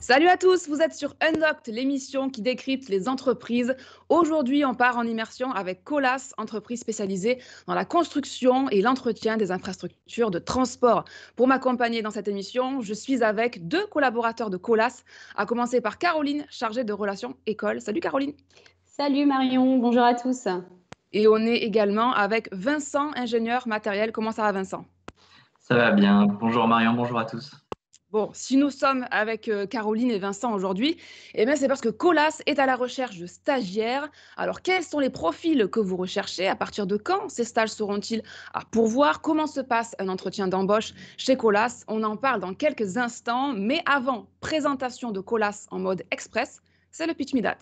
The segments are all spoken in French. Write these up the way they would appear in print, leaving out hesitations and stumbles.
Salut à tous, vous êtes sur Undocked, l'émission qui décrypte les entreprises. Aujourd'hui, on part en immersion avec Colas, entreprise spécialisée dans la construction et l'entretien des infrastructures de transport. Pour m'accompagner dans cette émission, je suis avec deux collaborateurs de Colas, à commencer par Caroline, chargée de relations école. Salut Caroline. Salut Marion, bonjour à tous. Et on est également avec Vincent, ingénieur matériel. Comment ça va Vincent? Ça va bien. Bonjour Marion, bonjour à tous. Bon, si nous sommes avec Caroline et Vincent aujourd'hui, c'est parce que Colas est à la recherche de stagiaires. Alors, quels sont les profils que vous recherchez? À partir de quand ces stages seront-ils à pourvoir? Comment se passe un entretien d'embauche chez Colas? On en parle dans quelques instants, mais avant, présentation de Colas en mode express, c'est le Pitch Me That.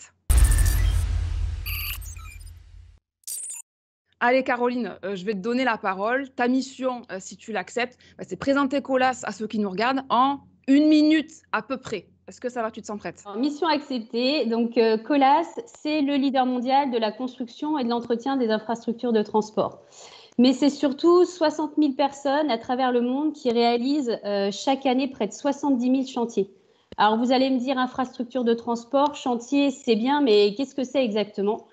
Allez Caroline, je vais te donner la parole. Ta mission, si tu l'acceptes, c'est présenter Colas à ceux qui nous regardent en 1 minute à peu près. Est-ce que ça va, tu te sens prête? Mission acceptée. Donc Colas, c'est le leader mondial de la construction et de l'entretien des infrastructures de transport. Mais c'est surtout 60 000 personnes à travers le monde qui réalisent chaque année près de 70 000 chantiers. Alors vous allez me dire infrastructure de transport, chantier, c'est bien, mais qu'est-ce que c'est exactement?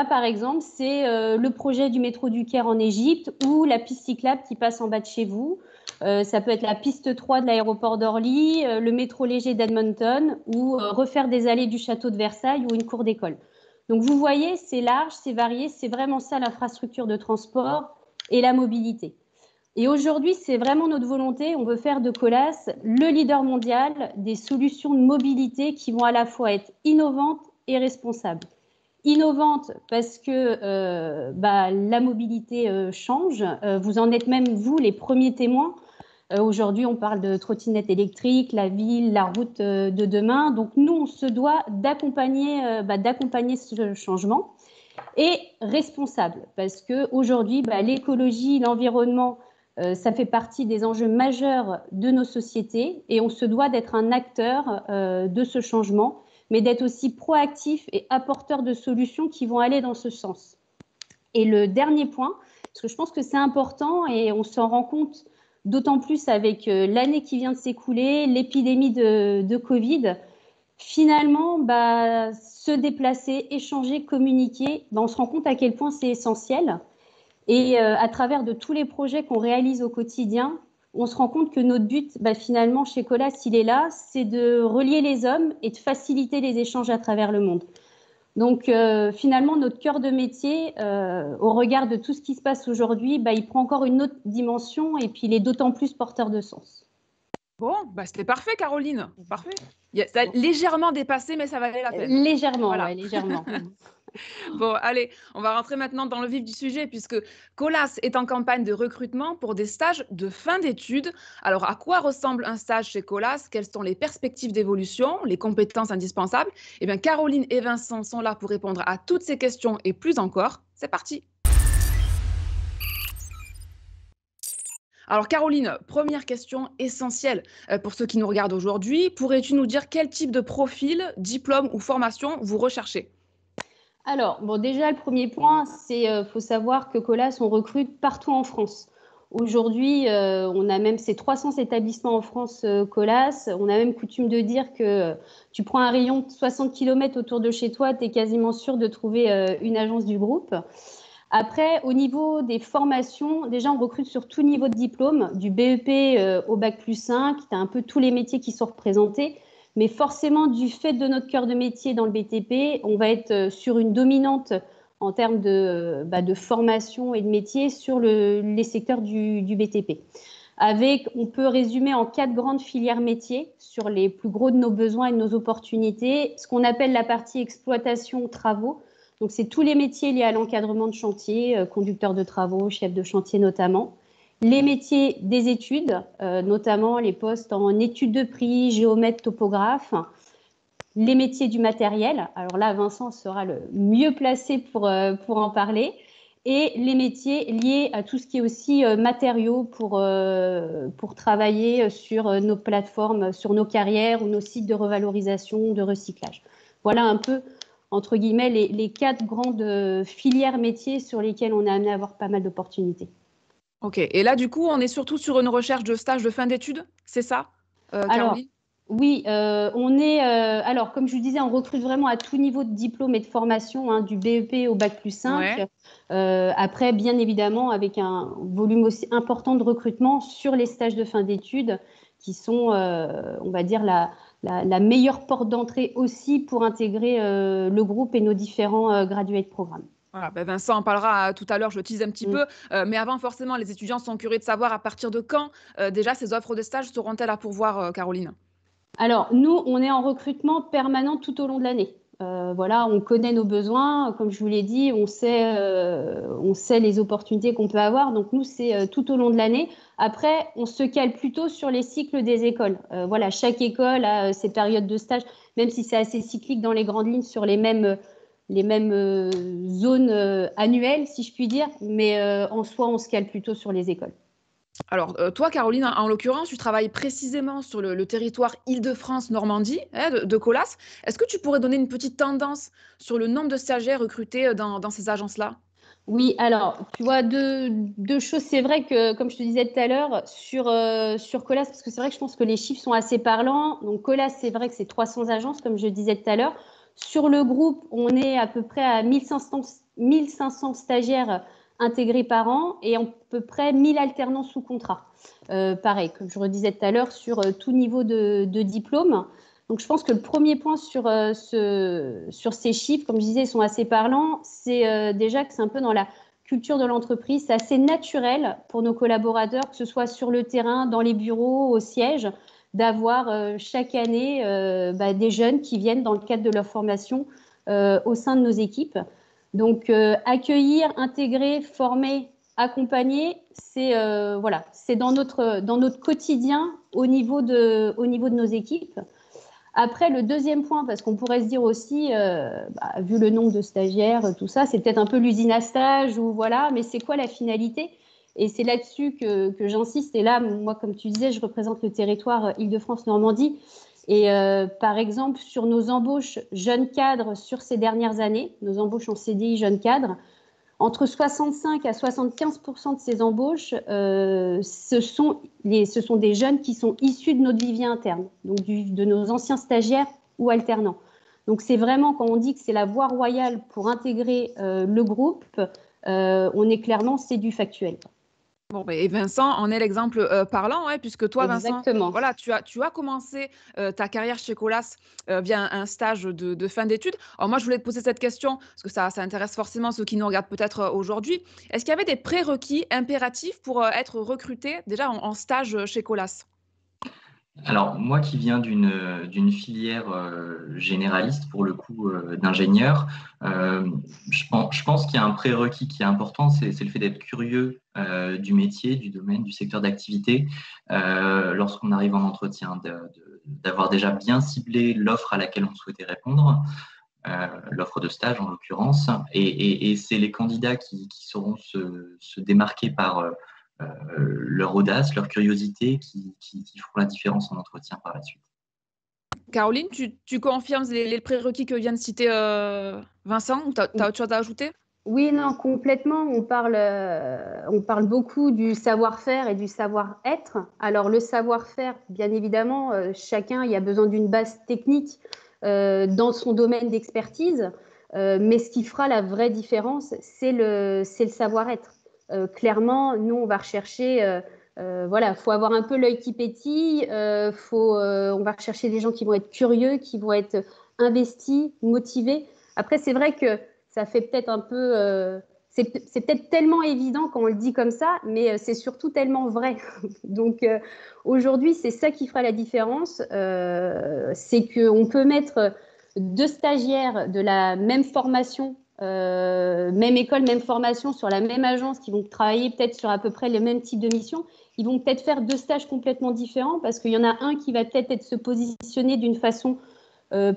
Par exemple, c'est le projet du métro du Caire en Égypte ou la piste cyclable qui passe en bas de chez vous. Ça peut être la piste 3 de l'aéroport d'Orly, le métro léger d'Edmonton ou refaire des allées du château de Versailles ou une cour d'école. Donc vous voyez, c'est large, c'est varié, c'est vraiment ça l'infrastructure de transport et la mobilité. Et aujourd'hui, c'est vraiment notre volonté. On veut faire de Colas le leader mondial des solutions de mobilité qui vont à la fois être innovantes et responsables. Innovante parce que la mobilité change. Vous en êtes même, vous, les premiers témoins. Aujourd'hui, on parle de trottinettes électriques, la ville, la route de demain. Donc, nous, on se doit d'accompagner ce changement et responsable parce qu'aujourd'hui, l'écologie, l'environnement, ça fait partie des enjeux majeurs de nos sociétés et on se doit d'être un acteur de ce changement, mais d'être aussi proactif et apporteur de solutions qui vont aller dans ce sens. Et le dernier point, parce que je pense que c'est important et on s'en rend compte d'autant plus avec l'année qui vient de s'écouler, l'épidémie de Covid, finalement, se déplacer, échanger, communiquer, on se rend compte à quel point c'est essentiel. Et à travers de tous les projets qu'on réalise au quotidien, on se rend compte que notre but, finalement, chez Colas, il est là, c'est de relier les hommes et de faciliter les échanges à travers le monde. Donc, finalement, notre cœur de métier, au regard de tout ce qui se passe aujourd'hui, il prend encore une autre dimension et puis il est d'autant plus porteur de sens. Bon, c'était parfait, Caroline. Parfait. Ça a légèrement dépassé, mais ça valait la peine. Légèrement, voilà. Ouais, légèrement. Bon, allez, on va rentrer maintenant dans le vif du sujet puisque Colas est en campagne de recrutement pour des stages de fin d'études. Alors, à quoi ressemble un stage chez Colas? Quelles sont les perspectives d'évolution, les compétences indispensables? Caroline et Vincent sont là pour répondre à toutes ces questions et plus encore. C'est parti! Alors Caroline, première question essentielle pour ceux qui nous regardent aujourd'hui. Pourrais-tu nous dire quel type de profil, diplôme ou formation vous recherchez? Alors, déjà, le premier point, c'est faut savoir que Colas, on recrute partout en France. Aujourd'hui, on a même ces 300 établissements en France, Colas. On a même coutume de dire que tu prends un rayon de 60 km autour de chez toi, tu es quasiment sûr de trouver une agence du groupe. Après, au niveau des formations, déjà, on recrute sur tout niveau de diplôme, du BEP au Bac+5, tu as un peu tous les métiers qui sont représentés. Mais forcément, du fait de notre cœur de métier dans le BTP, on va être sur une dominante en termes de formation et de métier sur les secteurs du BTP. On peut résumer en 4 grandes filières métiers sur les plus gros de nos besoins et de nos opportunités. Ce qu'on appelle la partie exploitation travaux. Donc, c'est tous les métiers liés à l'encadrement de chantier, conducteur de travaux, chef de chantier notamment. Les métiers des études, notamment les postes en études de prix, géomètre, topographe. Les métiers du matériel, alors là, Vincent sera le mieux placé pour en parler. Et les métiers liés à tout ce qui est aussi matériaux pour travailler sur nos plateformes, sur nos carrières ou nos sites de revalorisation, de recyclage. Voilà un peu, entre guillemets, les 4 grandes filières métiers sur lesquelles on est amené à avoir pas mal d'opportunités. Ok, et là, du coup, on est surtout sur une recherche de stage de fin d'études, c'est ça, Caroline? Oui, alors comme je vous disais, on recrute vraiment à tout niveau de diplôme et de formation, hein, du BEP au bac+5. Ouais. Après, bien évidemment, avec un volume aussi important de recrutement sur les stages de fin d'études, qui sont, on va dire, la meilleure porte d'entrée aussi pour intégrer le groupe et nos différents graduate programmes. Voilà, ben Vincent en parlera tout à l'heure, je tease un petit Mm. peu. Mais avant, forcément, les étudiants sont curieux de savoir à partir de quand déjà ces offres de stage seront-elles à pourvoir, Caroline? Alors, nous, on est en recrutement permanent tout au long de l'année. Voilà, on connaît nos besoins, comme je vous l'ai dit, on sait les opportunités qu'on peut avoir. Donc, nous, c'est tout au long de l'année. Après, on se cale plutôt sur les cycles des écoles. Voilà, chaque école a ses périodes de stage, même si c'est assez cyclique dans les grandes lignes sur les mêmes zones annuelles, si je puis dire. Mais en soi, on se cale plutôt sur les écoles. Alors, toi, Caroline, en l'occurrence, tu travailles précisément sur le territoire Île-de-France-Normandie, hein, de Colas. Est-ce que tu pourrais donner une petite tendance sur le nombre de stagiaires recrutés dans ces agences-là? Oui, alors, tu vois, deux choses. C'est vrai que, comme je te disais tout à l'heure, sur Colas, parce que c'est vrai que je pense que les chiffres sont assez parlants. Donc, Colas, c'est vrai que c'est 300 agences, comme je disais tout à l'heure. Sur le groupe, on est à peu près à 1500 stagiaires intégrés par an et à peu près 1000 alternants sous contrat. Pareil, comme je redisais tout à l'heure, sur tout niveau de diplôme. Donc, je pense que le premier point sur ces chiffres, comme je disais, ils sont assez parlants. C'est déjà que c'est un peu dans la culture de l'entreprise. C'est assez naturel pour nos collaborateurs, que ce soit sur le terrain, dans les bureaux, au siège, d'avoir chaque année des jeunes qui viennent dans le cadre de leur formation au sein de nos équipes. Donc, accueillir, intégrer, former, accompagner, c'est dans notre quotidien au niveau de nos équipes. Après, le deuxième point, parce qu'on pourrait se dire aussi, vu le nombre de stagiaires, tout ça, c'est peut-être un peu l'usine à stage, ou voilà, mais c'est quoi la finalité? Et c'est là-dessus que j'insiste. Et là, moi, comme tu disais, je représente le territoire Île-de-France-Normandie. Et par exemple, sur nos embauches jeunes cadres sur ces dernières années, nos embauches en CDI jeunes cadres, entre 65 à 75% de ces embauches, ce sont des jeunes qui sont issus de notre vivier interne, donc de nos anciens stagiaires ou alternants. Donc c'est vraiment, quand on dit que c'est la voie royale pour intégrer le groupe, c'est du factuel. Bon, et Vincent en est l'exemple parlant, ouais, puisque toi, Vincent, Exactement. voilà, tu as commencé ta carrière chez Colas via un stage de fin d'études. Alors moi, je voulais te poser cette question, parce que ça intéresse forcément ceux qui nous regardent peut-être aujourd'hui. Est-ce qu'il y avait des prérequis impératifs pour être recruté déjà en stage chez Colas? Alors, moi qui viens d'une filière généraliste, pour le coup, d'ingénieur, je pense qu'il y a un prérequis qui est important, c'est le fait d'être curieux du métier, du domaine, du secteur d'activité, lorsqu'on arrive en entretien, d'avoir déjà bien ciblé l'offre à laquelle on souhaitait répondre, l'offre de stage en l'occurrence, et c'est les candidats qui sauront se démarquer par leur audace, leur curiosité qui feront la différence en entretien par la suite. Caroline, tu confirmes les prérequis que vient de citer Vincent, ou tu as autre chose à ajouter? Oui, non, complètement. On parle beaucoup du savoir-faire et du savoir-être. Alors, le savoir-faire, bien évidemment, chacun, il y a besoin d'une base technique dans son domaine d'expertise. Mais ce qui fera la vraie différence, c'est le savoir-être. Clairement, nous, on va rechercher, voilà, faut avoir un peu l'œil qui pétille. On va rechercher des gens qui vont être curieux, qui vont être investis, motivés. Après, c'est vrai que ça fait peut-être un peu. C'est peut-être tellement évident quand on le dit comme ça, mais c'est surtout tellement vrai. Donc aujourd'hui, c'est ça qui fera la différence. C'est qu'on peut mettre deux stagiaires de la même formation, même école, même formation, sur la même agence, qui vont travailler peut-être sur à peu près le même type de mission. Ils vont peut-être faire deux stages complètement différents parce qu'il y en a un qui va peut-être se positionner d'une façon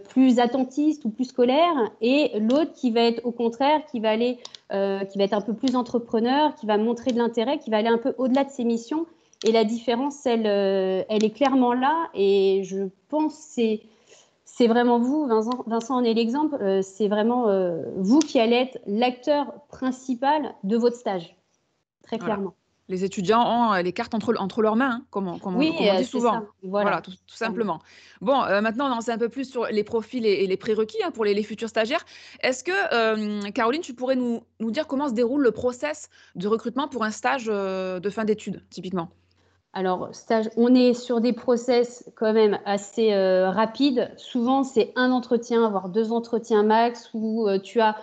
plus attentiste ou plus scolaire, et l'autre qui va être au contraire, qui va être un peu plus entrepreneur, qui va montrer de l'intérêt, qui va aller un peu au-delà de ses missions. Et la différence, elle est clairement là. Et je pense que c'est vraiment vous, Vincent en est l'exemple, c'est vraiment vous qui allez être l'acteur principal de votre stage, très Voilà. clairement. Les étudiants ont les cartes entre leurs mains, hein, Oui, comme on dit c'est ça. souvent. Voilà, Voilà. tout simplement. Bon, maintenant, on en sait un peu plus sur les profils et les prérequis, hein, pour les futurs stagiaires. Est-ce que, Caroline, tu pourrais nous dire comment se déroule le process de recrutement pour un stage de fin d'études, typiquement? Alors, stage, on est sur des process quand même assez rapides. Souvent, c'est un entretien, voire 2 entretiens max, où tu as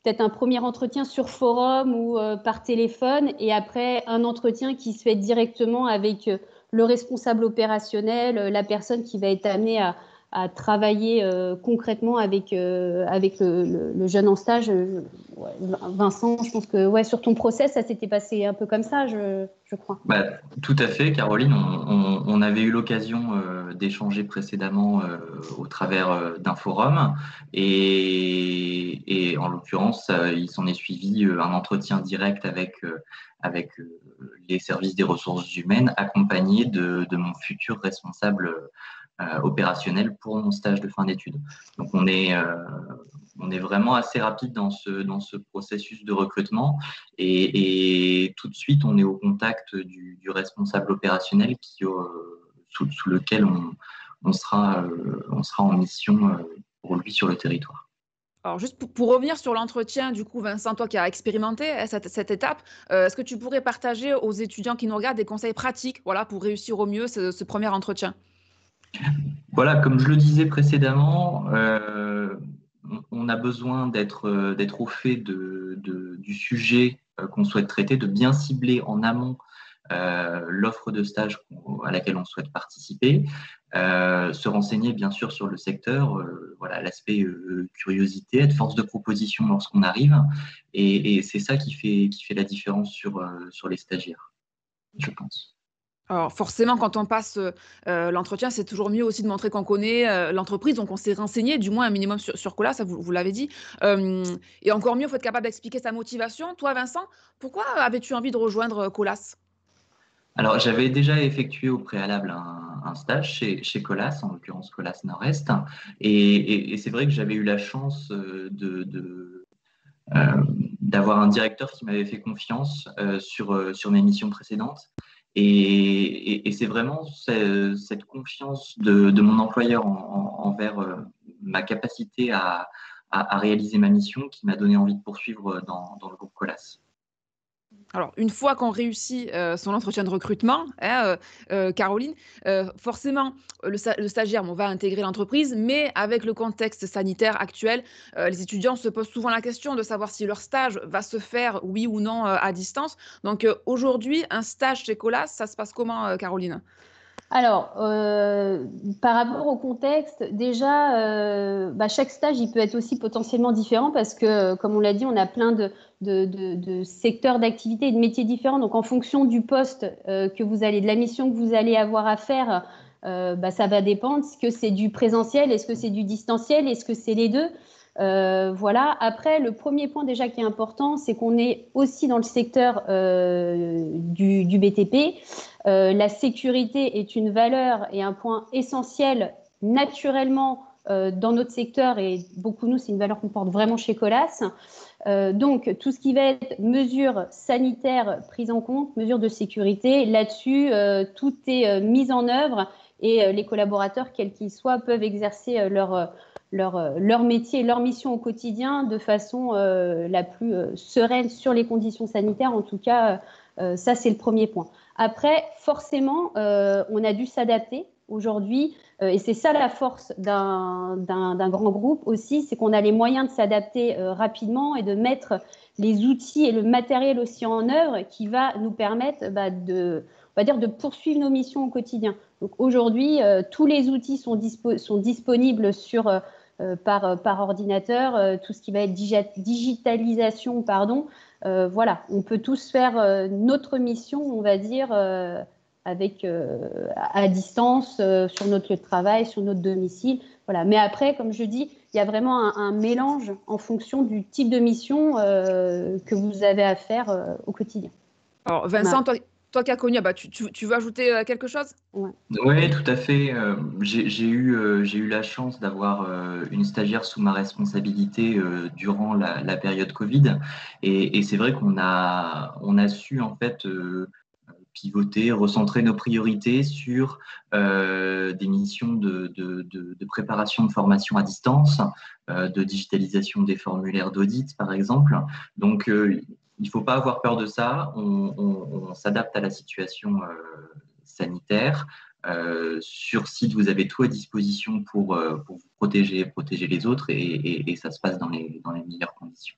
peut-être un premier entretien sur forum ou par téléphone, et après un entretien qui se fait directement avec le responsable opérationnel, la personne qui va être amenée à travailler concrètement avec le jeune en stage. Ouais, Vincent, je pense que ouais, sur ton process, ça s'était passé un peu comme ça, je crois. Bah, tout à fait, Caroline. On avait eu l'occasion d'échanger précédemment au travers d'un forum et en l'occurrence, il s'en est suivi un entretien direct avec les services des ressources humaines accompagné de mon futur responsable opérationnel pour mon stage de fin d'études. Donc on est vraiment assez rapide dans ce processus de recrutement et tout de suite on est au contact du responsable opérationnel sous lequel on sera en mission pour lui sur le territoire. Alors, juste pour revenir sur l'entretien, du coup, Vincent, toi qui as expérimenté, hein, cette étape, est-ce que tu pourrais partager aux étudiants qui nous regardent des conseils pratiques, voilà, pour réussir au mieux ce premier entretien? Voilà, comme je le disais précédemment, on a besoin d'être au fait du sujet qu'on souhaite traiter, de bien cibler en amont l'offre de stage à laquelle on souhaite participer, se renseigner bien sûr sur le secteur, voilà, l'aspect curiosité, être force de proposition lorsqu'on arrive, et c'est ça qui fait la différence sur les stagiaires, je pense. Alors forcément, quand on passe, l'entretien, c'est toujours mieux aussi de montrer qu'on connaît, l'entreprise, donc on s'est renseigné, du moins un minimum sur Colas, ça vous l'avez dit. Hem Et encore mieux, il faut être capable d'expliquer sa motivation. Toi, Vincent, pourquoi avais-tu envie de rejoindre, Colas? Alors, j'avais déjà effectué au préalable un stage chez Colas, en l'occurrence Colas Nord-Est, et c'est vrai que j'avais eu la chance euh, d'avoir un directeur qui m'avait fait confiance sur mes missions précédentes. Et c'est vraiment cette confiance de mon employeur envers ma capacité à réaliser ma mission qui m'a donné envie de poursuivre dans le groupe Colas. Alors, une fois qu'on réussit, son entretien de recrutement, hein, Caroline, forcément, le stagiaire, bon, va intégrer l'entreprise, mais avec le contexte sanitaire actuel, les étudiants se posent souvent la question de savoir si leur stage va se faire, oui ou non, à distance. Donc, aujourd'hui, un stage chez Colas, ça se passe comment, Caroline? Alors, par rapport au contexte, déjà, chaque stage, il peut être aussi potentiellement différent parce que, comme on l'a dit, on a plein de secteurs d'activité et de métiers différents. Donc, en fonction du poste que vous allez, de la mission que vous allez avoir à faire, ça va dépendre. Est-ce que c'est du présentiel? Est-ce que c'est du distanciel? Est-ce que c'est les deux? Voilà. Après, le premier point déjà qui est important, c'est qu'on est aussi dans le secteur du BTP. La sécurité est une valeur et un point essentiel naturellement dans notre secteur, et beaucoup de nous, c'est une valeur qu'on porte vraiment chez Colas. Donc, tout ce qui va être mesures sanitaires prises en compte, mesures de sécurité, là-dessus, tout est mis en œuvre et les collaborateurs, quels qu'ils soient, peuvent exercer leur métier, leur mission au quotidien de façon la plus sereine sur les conditions sanitaires. En tout cas, ça, c'est le premier point. Après, forcément, on a dû s'adapter aujourd'hui, et c'est ça la force d'un grand groupe aussi, c'est qu'on a les moyens de s'adapter rapidement et de mettre les outils et le matériel aussi en œuvre qui va nous permettre on va dire, de poursuivre nos missions au quotidien. Donc aujourd'hui, tous les outils sont disponibles par ordinateur, tout ce qui va être digitalisation, pardon. Voilà, on peut tous faire notre mission, on va dire, à distance, sur notre lieu de travail, sur notre domicile. Voilà. Mais après, comme je dis, il y a vraiment un mélange en fonction du type de mission que vous avez à faire au quotidien. Alors, Voilà. Vincent, Toi qui as connu, tu veux ajouter quelque chose? Ouais. Oui, tout à fait. J'ai eu la chance d'avoir une stagiaire sous ma responsabilité durant la période Covid. Et c'est vrai on a su en fait pivoter, recentrer nos priorités sur des missions de préparation de formation à distance, de digitalisation des formulaires d'audit, par exemple. Donc, il ne faut pas avoir peur de ça. On s'adapte à la situation sanitaire. Sur site, vous avez tout à disposition pour vous protéger les autres et ça se passe dans les meilleures conditions.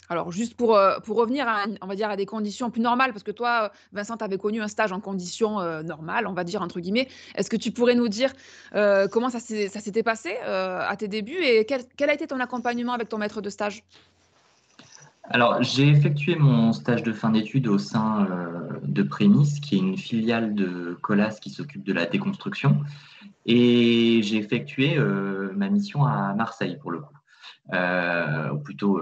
Alors juste pour revenir on va dire à des conditions plus normales, parce que toi, Vincent, tu avais connu un stage en conditions, «normales», on va dire entre guillemets. Est-ce que tu pourrais nous dire, comment ça s'était passé, à tes débuts et quel a été ton accompagnement avec ton maître de stage? Alors, j'ai effectué mon stage de fin d'études au sein de Prémisse, qui est une filiale de Colas qui s'occupe de la déconstruction. Et j'ai effectué ma mission à Marseille pour le coup, ou plutôt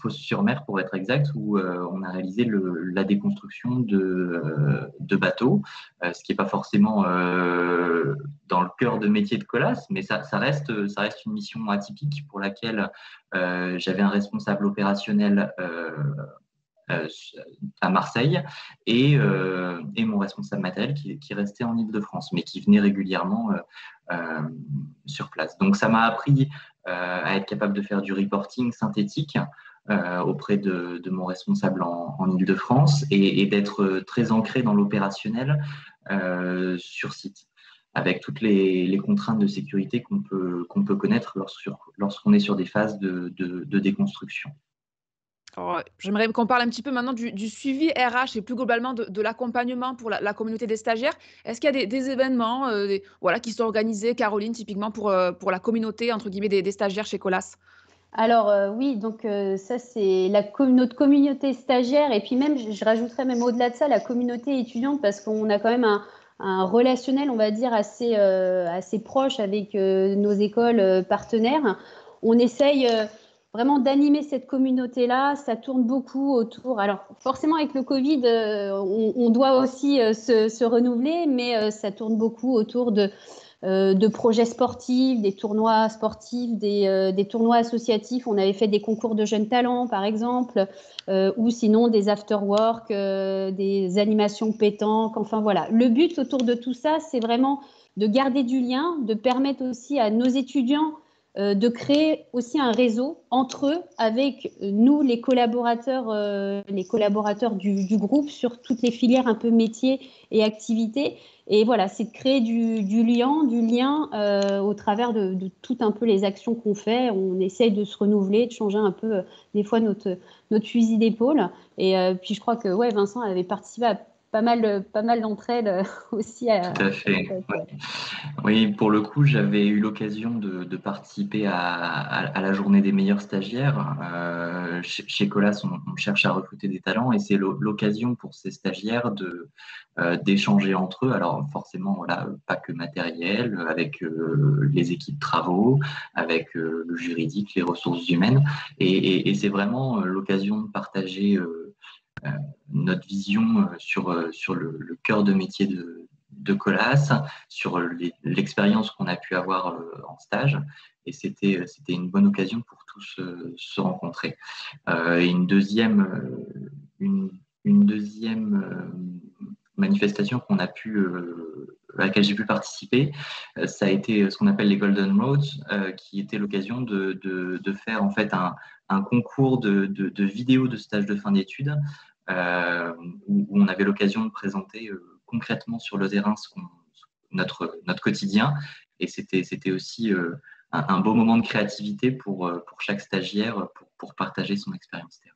Fos-sur-Mer pour être exact, où on a réalisé la déconstruction de bateaux, ce qui n'est pas forcément dans le cœur de métier de Colas, mais ça reste une mission atypique pour laquelle j'avais un responsable opérationnel euh, à Marseille et mon responsable matériel qui restait en Île-de-France, mais qui venait régulièrement sur place. Donc ça m'a appris à être capable de faire du reporting synthétique auprès de mon responsable en Île-de-France et d'être très ancré dans l'opérationnel sur site, avec toutes les contraintes de sécurité qu'on peut connaître lorsqu'on est sur des phases de déconstruction. Alors, j'aimerais qu'on parle un petit peu maintenant du suivi RH et plus globalement de l'accompagnement pour la communauté des stagiaires. Est-ce qu'il y a des événements, voilà, qui sont organisés, Caroline, typiquement pour la «communauté» entre guillemets des stagiaires chez Colas? Alors oui, donc ça c'est notre communauté stagiaire et puis même, je rajouterais même au-delà de ça, la communauté étudiante parce qu'on a quand même un relationnel, on va dire, assez proche avec nos écoles partenaires. On essaye vraiment d'animer cette communauté-là. Ça tourne beaucoup autour. Alors forcément, avec le Covid, on doit aussi se renouveler, mais ça tourne beaucoup autour de projets sportifs, des tournois sportifs, des tournois associatifs. On avait fait des concours de jeunes talents, par exemple, ou sinon des after-work, des animations pétanques. Enfin voilà. Le but autour de tout ça, c'est vraiment de garder du lien, de permettre aussi à nos étudiants de créer aussi un réseau entre eux, avec nous, les collaborateurs du groupe sur toutes les filières un peu métiers et activités. Et voilà, c'est de créer du lien au travers de tout un peu les actions qu'on fait. On essaye de se renouveler, de changer un peu des fois notre fusil d'épaule. Et puis je crois que ouais, Vincent avait participé à pas mal d'entre elles aussi. Tout à fait. Ouais. Oui, pour le coup, j'avais eu l'occasion de participer à la journée des meilleurs stagiaires. Chez Colas, on cherche à recruter des talents et c'est l'occasion pour ces stagiaires d'échanger entre eux. Alors forcément, voilà, pas que matériel, avec les équipes travaux, avec le juridique, les ressources humaines. Et c'est vraiment l'occasion de partager notre vision sur le cœur de métier de Colas, sur l'expérience qu'on a pu avoir en stage. Et c'était une bonne occasion pour tous se rencontrer. Et une deuxième manifestation à laquelle j'ai pu participer, ça a été ce qu'on appelle les Golden Roads, qui était l'occasion de faire en fait un concours de vidéos de stage de fin d'études où on avait l'occasion de présenter concrètement sur le terrain notre quotidien. Et c'était aussi un beau moment de créativité pour chaque stagiaire pour partager son expérience terrain.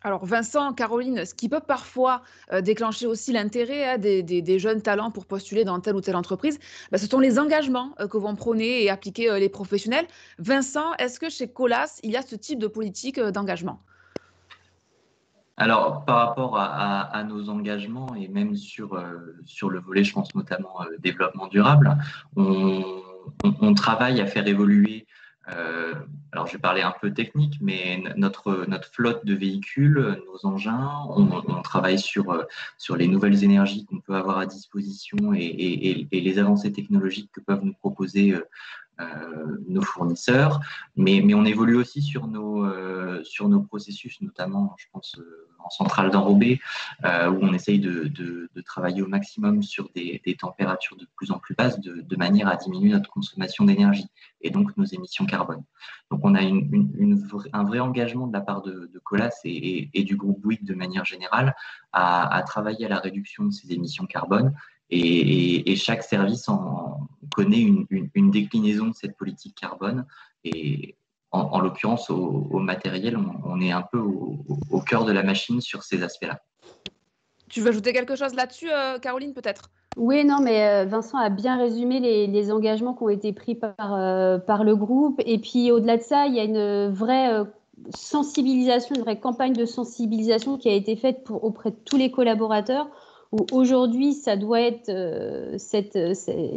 Alors Vincent, Caroline, ce qui peut parfois déclencher aussi l'intérêt des jeunes talents pour postuler dans telle ou telle entreprise, ce sont les engagements que vont prôner et appliquer les professionnels. Vincent, est-ce que chez Colas, il y a ce type de politique d'engagement? Alors, par rapport à nos engagements et même sur le volet, je pense notamment développement durable, on travaille à faire évoluer alors je vais parler un peu technique, mais notre flotte de véhicules, nos engins, on travaille sur les nouvelles énergies qu'on peut avoir à disposition et les avancées technologiques que peuvent nous proposer nos fournisseurs, mais on évolue aussi sur nos processus, notamment, je pense, en centrale d'enrobé, où on essaye de travailler au maximum sur des températures de plus en plus basses, de manière à diminuer notre consommation d'énergie et donc nos émissions carbone. Donc, on a un vrai engagement de la part de Colas et du groupe Bouygues de manière générale à travailler à la réduction de ces émissions carbone. Et chaque service connaît une déclinaison de cette politique carbone. Et en l'occurrence, au matériel, on est un peu au cœur de la machine sur ces aspects-là. Tu veux ajouter quelque chose là-dessus, Caroline, peut-être? Oui, non, mais Vincent a bien résumé les engagements qui ont été pris par le groupe. Et puis, au-delà de ça, il y a une vraie sensibilisation, une vraie campagne de sensibilisation qui a été faite auprès de tous les collaborateurs, où aujourd'hui, ça doit être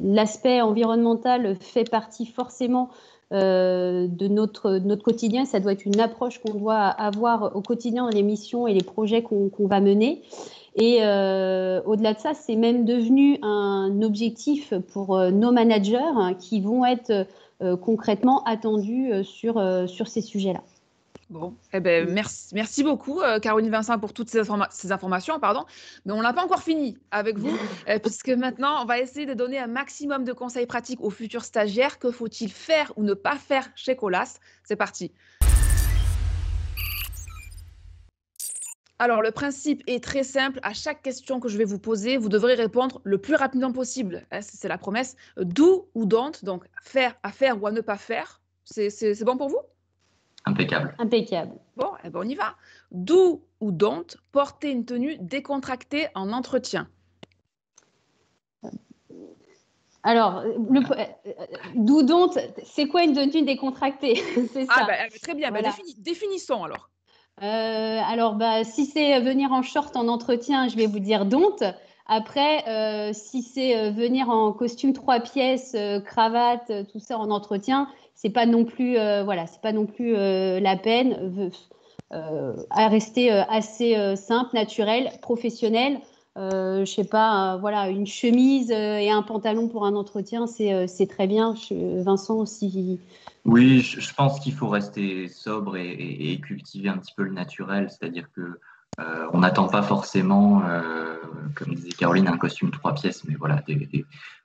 l'aspect environnemental fait partie forcément de notre quotidien. Ça doit être une approche qu'on doit avoir au quotidien dans les missions et les projets qu'on va mener. Et au-delà de ça, c'est même devenu un objectif pour nos managers qui vont être concrètement attendus sur ces sujets-là. Bon, eh ben, merci beaucoup, Caroline Vincent, pour toutes ces informations, pardon. Mais on n'a pas encore fini avec vous, puisque maintenant, on va essayer de donner un maximum de conseils pratiques aux futurs stagiaires. Que faut-il faire ou ne pas faire chez Colas? C'est parti. Alors, le principe est très simple. À chaque question que je vais vous poser, vous devrez répondre le plus rapidement possible. C'est la promesse. Do ou don't, donc à faire ou à ne pas faire. C'est bon pour vous? Impeccable. Impeccable. Bon, eh ben on y va. Do ou don't, porter une tenue décontractée en entretien. Alors, do don't, c'est quoi une tenue décontractée? C'est ça. Très bien. Voilà. Définissons alors. Alors, si c'est venir en short en entretien, je vais vous dire don't. Après, si c'est venir en costume 3 pièces, cravate, tout ça en entretien, c'est pas non plus, c'est pas non plus la peine. À rester assez simple, naturel, professionnel. Je sais pas, une chemise et un pantalon pour un entretien, c'est très bien. Vincent aussi. Oui, je pense qu'il faut rester sobre et cultiver un petit peu le naturel, c'est-à-dire que on n'attend pas forcément, comme disait Caroline, un costume 3 pièces, mais voilà,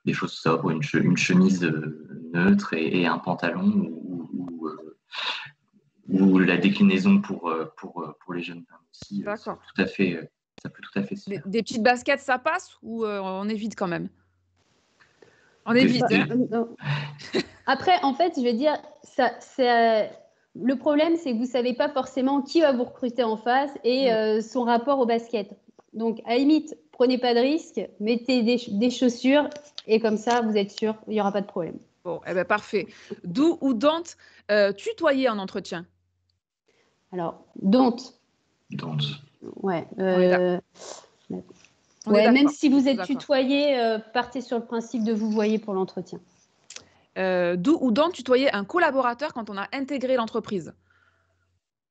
des choses sobres, une chemise neutre et un pantalon ou la déclinaison pour les jeunes femmes aussi. D'accord. Ça peut tout à fait se faire. Des petites baskets, ça passe ou on évite quand même? On évite. Après, en fait, je vais dire, le problème, c'est que vous ne savez pas forcément qui va vous recruter en face et son rapport au basket. Donc, à la limite, prenez pas de risque, mettez des chaussures et comme ça, vous êtes sûr, il n'y aura pas de problème. Bon, eh ben parfait. Do ou don't, tutoyer en entretien? Alors, don't. Don't. Ouais. Même si vous êtes tutoyé, partez sur le principe de vous voyer pour l'entretien. Do ou don't, tutoyer un collaborateur quand on a intégré l'entreprise?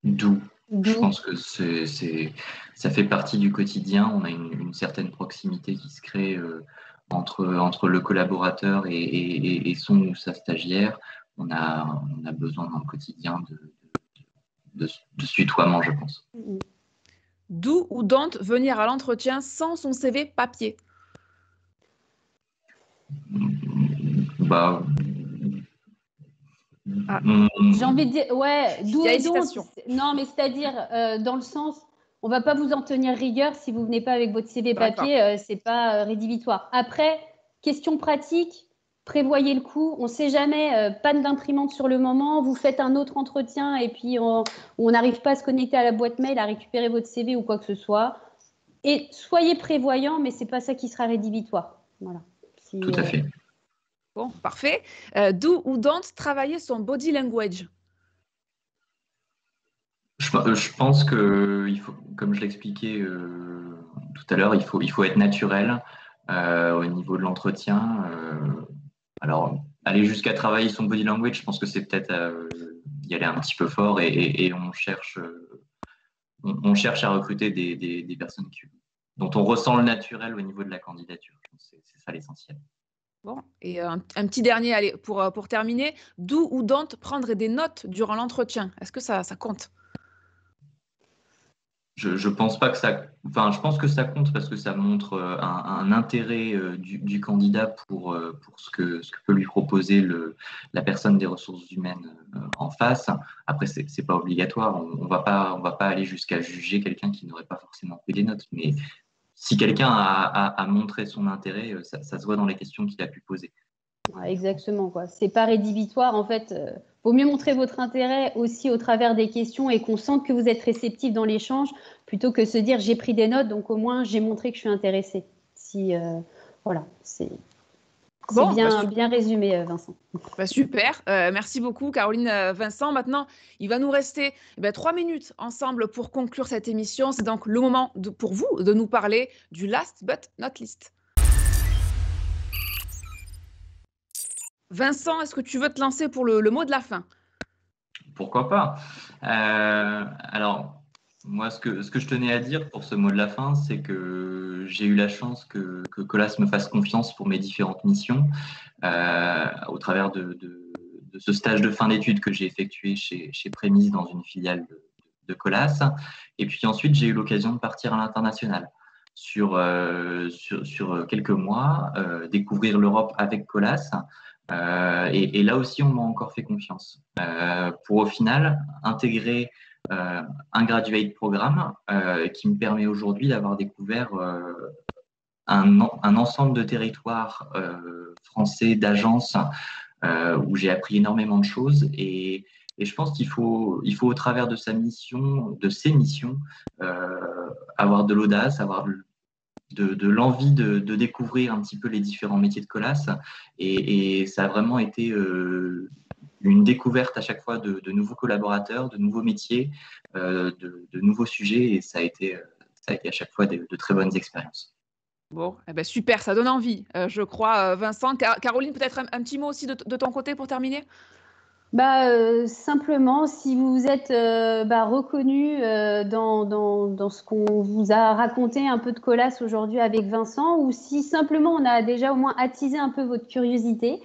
Do. Je pense que ça fait partie du quotidien. On a une certaine proximité qui se crée entre le collaborateur et son ou sa stagiaire. On a besoin dans le quotidien de tutoiement, je pense. Do ou don't, venir à l'entretien sans son CV papier? J'ai envie de dire, do et don't. Non, mais c'est-à-dire, dans le sens, on ne va pas vous en tenir rigueur si vous ne venez pas avec votre CV papier, ce n'est pas rédhibitoire. Après, question pratique, prévoyez le coup. On ne sait jamais, panne d'imprimante sur le moment, vous faites un autre entretien et puis on n'arrive pas à se connecter à la boîte mail, à récupérer votre CV ou quoi que ce soit. Et soyez prévoyant, mais ce n'est pas ça qui sera rédhibitoire. Voilà. Tout à fait. Bon, parfait. Do ou don't, travailler son body language? Je pense que, comme je l'expliquais tout à l'heure, il faut être naturel au niveau de l'entretien. Alors, aller jusqu'à travailler son body language, je pense que c'est peut-être y aller un petit peu fort et on cherche à recruter des personnes dont on ressent le naturel au niveau de la candidature. C'est ça l'essentiel. Bon, et un petit dernier, allez, pour terminer, do ou don't prendre des notes durant l'entretien? Est-ce que ça compte? Je pense pas que ça. Enfin, je pense que ça compte parce que ça montre un intérêt du candidat pour ce que peut lui proposer la personne des ressources humaines en face. Après, c'est pas obligatoire. On va pas aller jusqu'à juger quelqu'un qui n'aurait pas forcément pris des notes. Mais si quelqu'un a montré son intérêt, ça se voit dans les questions qu'il a pu poser. Exactement, quoi. C'est pas rédhibitoire. En fait, vaut mieux montrer votre intérêt aussi au travers des questions et qu'on sente que vous êtes réceptif dans l'échange plutôt que se dire j'ai pris des notes, donc au moins j'ai montré que je suis intéressée. Voilà, c'est Bon, bien résumé, Vincent. Super, merci beaucoup Caroline, Vincent. Maintenant, il va nous rester 3 minutes ensemble pour conclure cette émission. C'est donc le moment pour vous de nous parler du last but not least. Vincent, est-ce que tu veux te lancer pour le mot de la fin? Pourquoi pas? Alors, moi, ce que je tenais à dire pour ce mot de la fin, c'est que j'ai eu la chance que Colas me fasse confiance pour mes différentes missions au travers de ce stage de fin d'études que j'ai effectué chez Prémisse dans une filiale de Colas. Et puis ensuite, j'ai eu l'occasion de partir à l'international sur quelques mois, découvrir l'Europe avec Colas. Et là aussi, on m'a encore fait confiance pour au final intégrer un graduate programme qui me permet aujourd'hui d'avoir découvert un ensemble de territoires français, d'agences où j'ai appris énormément de choses et je pense qu'il faut au travers de ces missions, avoir de l'audace, avoir de l'envie de découvrir un petit peu les différents métiers de Colas et ça a vraiment été une découverte à chaque fois de nouveaux collaborateurs, de nouveaux métiers, de nouveaux sujets et ça a été à chaque fois de très bonnes expériences. Bon, super, ça donne envie, je crois, Vincent. Caroline, peut-être un petit mot aussi de ton côté pour terminer? Simplement, si vous êtes reconnu dans ce qu'on vous a raconté un peu de Colas aujourd'hui avec Vincent, ou si simplement on a déjà au moins attisé un peu votre curiosité,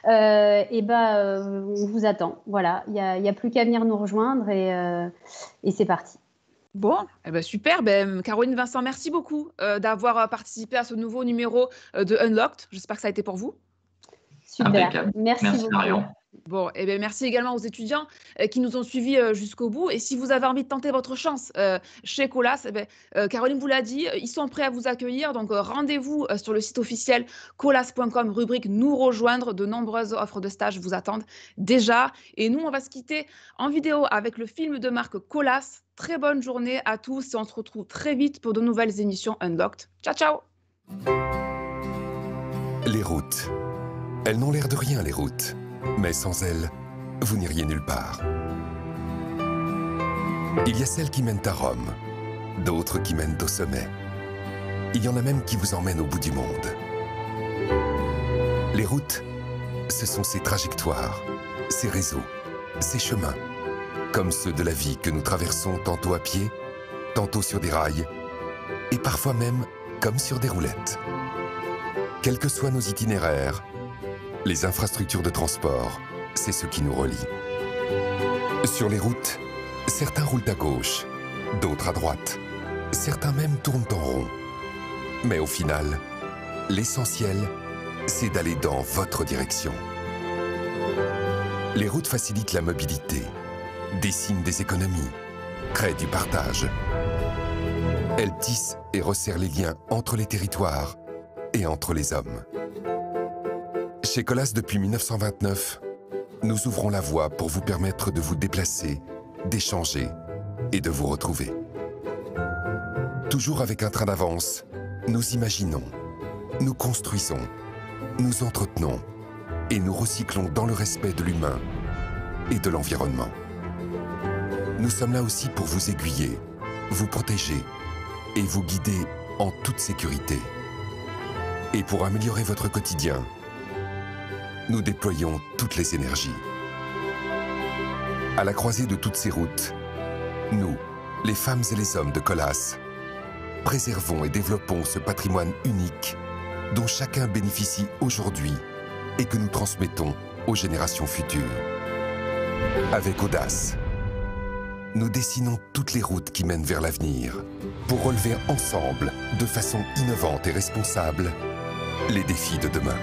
on vous attend. Voilà, il n'y a plus qu'à venir nous rejoindre et c'est parti. Bon, super. Caroline, Vincent, merci beaucoup d'avoir participé à ce nouveau numéro de Unlocked. J'espère que ça a été pour vous. Super, impeccable. Merci beaucoup. Marion. Bon, merci également aux étudiants qui nous ont suivis jusqu'au bout. Et si vous avez envie de tenter votre chance chez Colas, Caroline vous l'a dit, ils sont prêts à vous accueillir. Donc, rendez-vous sur le site officiel colas.com, rubrique Nous rejoindre. De nombreuses offres de stage vous attendent déjà. Et nous, on va se quitter en vidéo avec le film de marque Colas. Très bonne journée à tous et on se retrouve très vite pour de nouvelles émissions Unlocked. Ciao, ciao! Les routes. Elles n'ont l'air de rien, les routes. Mais sans elles, vous n'iriez nulle part. Il y a celles qui mènent à Rome, d'autres qui mènent au sommet. Il y en a même qui vous emmènent au bout du monde. Les routes, ce sont ces trajectoires, ces réseaux, ces chemins, comme ceux de la vie que nous traversons tantôt à pied, tantôt sur des rails, et parfois même comme sur des roulettes. Quels que soient nos itinéraires, les infrastructures de transport, c'est ce qui nous relie. Sur les routes, certains roulent à gauche, d'autres à droite. Certains même tournent en rond. Mais au final, l'essentiel, c'est d'aller dans votre direction. Les routes facilitent la mobilité, dessinent des économies, créent du partage. Elles tissent et resserrent les liens entre les territoires et entre les hommes. Chez Colas, depuis 1929, nous ouvrons la voie pour vous permettre de vous déplacer, d'échanger et de vous retrouver. Toujours avec un train d'avance, nous imaginons, nous construisons, nous entretenons et nous recyclons dans le respect de l'humain et de l'environnement. Nous sommes là aussi pour vous aiguiller, vous protéger et vous guider en toute sécurité. Et pour améliorer votre quotidien, nous déployons toutes les énergies. À la croisée de toutes ces routes, nous, les femmes et les hommes de Colas, préservons et développons ce patrimoine unique dont chacun bénéficie aujourd'hui et que nous transmettons aux générations futures. Avec audace, nous dessinons toutes les routes qui mènent vers l'avenir pour relever ensemble, de façon innovante et responsable, les défis de demain.